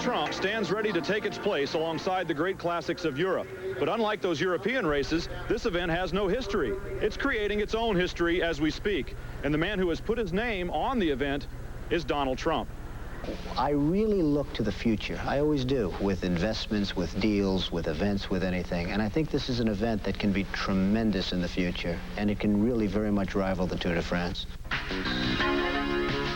Trump stands ready to take its place alongside the great classics of Europe. But unlike those European races, this event has no history. It's creating its own history as we speak. And the man who has put his name on the event is Donald Trump. I really look to the future. I always do, with investments, with deals, with events, with anything. And I think this is an event that can be tremendous in the future, and it can really very much rival the Tour de France.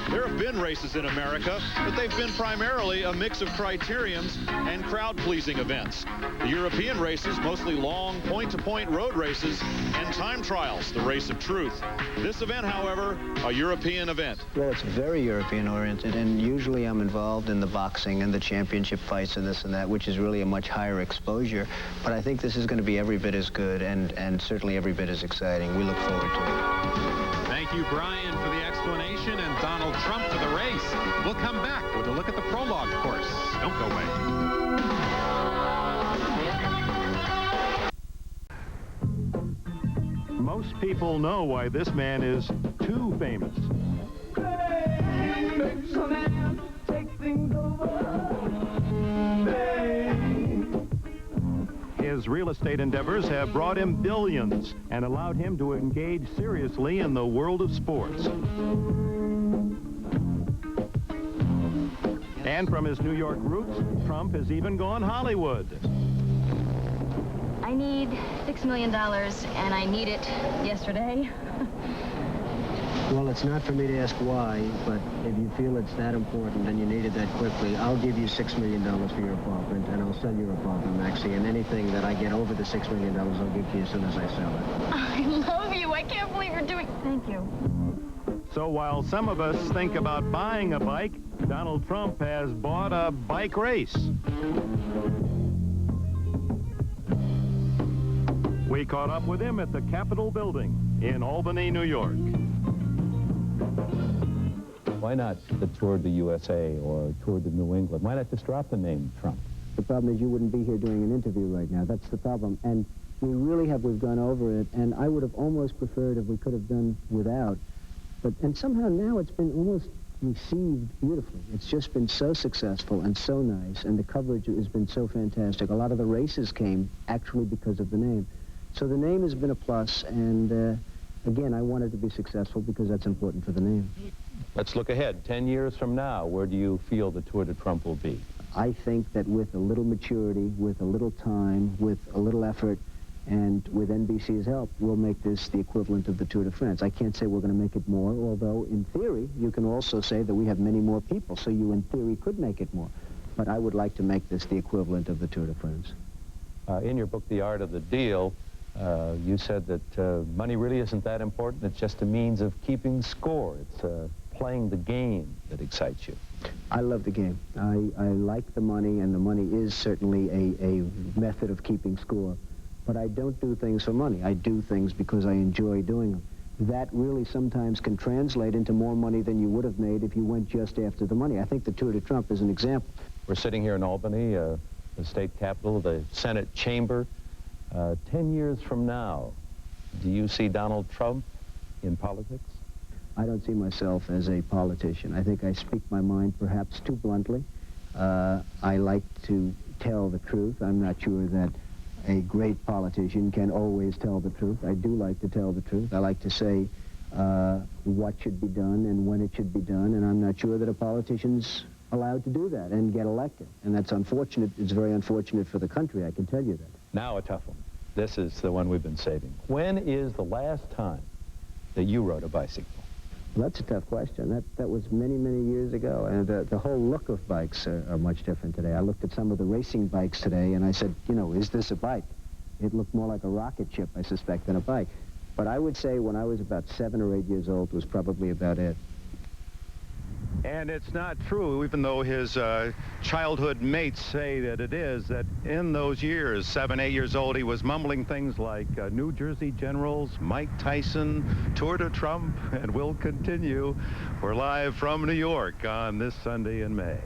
There have been races in America, but they've been primarily a mix of criteriums and crowd-pleasing events. The European races, mostly long, point-to-point road races, and time trials, the race of truth. This event, however, a European event. Well, it's very European-oriented, and usually I'm involved in the boxing and the championship fights and this and that, which is really a much higher exposure. But I think this is going to be every bit as good and certainly every bit as exciting. We look forward to it. Thank you, Brian, for the explanation, and Donald Trump for the race. We'll come back with a look at the prologue course. Don't go away. Most people know why this man is too famous. His real estate endeavors have brought him billions and allowed him to engage seriously in the world of sports. And from his New York roots, Trump has even gone Hollywood. I need $6 million, and I need it yesterday. Well, it's not for me to ask why, but if you feel it's that important and you need it that quickly, I'll give you $6 million for your apartment, and I'll sell your apartment, Maxie, and anything that I get over the $6 million, I'll give to you as soon as I sell it. I love you. I can't believe you're doing... Thank you. So while some of us think about buying a bike, Donald Trump has bought a bike race. We caught up with him at the Capitol building in Albany, New York. Why not the Tour de USA or Tour de New England? Why not just drop the name Trump? The problem is you wouldn't be here doing an interview right now. That's the problem. And we've gone over it, and I would have almost preferred if we could have done without. And somehow now it's been almost received beautifully. It's just been so successful and so nice, and the coverage has been so fantastic. A lot of the races came actually because of the name. So the name has been a plus, and again, I wanted to be successful because that's important for the name. Let's look ahead. 10 years from now, where do you feel the Tour de Trump will be? I think that with a little maturity, with a little time, with a little effort, and with NBC's help, we'll make this the equivalent of the Tour de France. I can't say we're going to make it more, although in theory, you can also say that we have many more people, so you in theory could make it more. But I would like to make this the equivalent of the Tour de France. In your book, The Art of the Deal, you said that money really isn't that important. It's just a means of keeping score. It's playing the game that excites you. I love the game. I like the money, and the money is certainly a method of keeping score. But I don't do things for money. I do things because I enjoy doing them. That really sometimes can translate into more money than you would have made if you went just after the money. I think the Tour de Trump is an example. We're sitting here in Albany, the state capitol, the Senate chamber. 10 years from now, do you see Donald Trump in politics? I don't see myself as a politician. I think I speak my mind perhaps too bluntly. I like to tell the truth. I'm not sure that a great politician can always tell the truth. I do like to tell the truth. I like to say what should be done and when it should be done, and I'm not sure that a politician's allowed to do that and get elected. And that's unfortunate. It's very unfortunate for the country, I can tell you that. Now a tough one. This is the one we've been saving. When is the last time that you rode a bicycle? Well, that's a tough question. That was many, many years ago. And the whole look of bikes are much different today. I looked at some of the racing bikes today, and I said, you know, is this a bike? It looked more like a rocket ship, I suspect, than a bike. But I would say when I was about 7 or 8 years old was probably about it. And it's not true, even though his childhood mates say that it is, that in those years, 7, 8 years old, he was mumbling things like New Jersey Generals, Mike Tyson, Tour de Trump, and we'll continue. We're live from New York on this Sunday in May.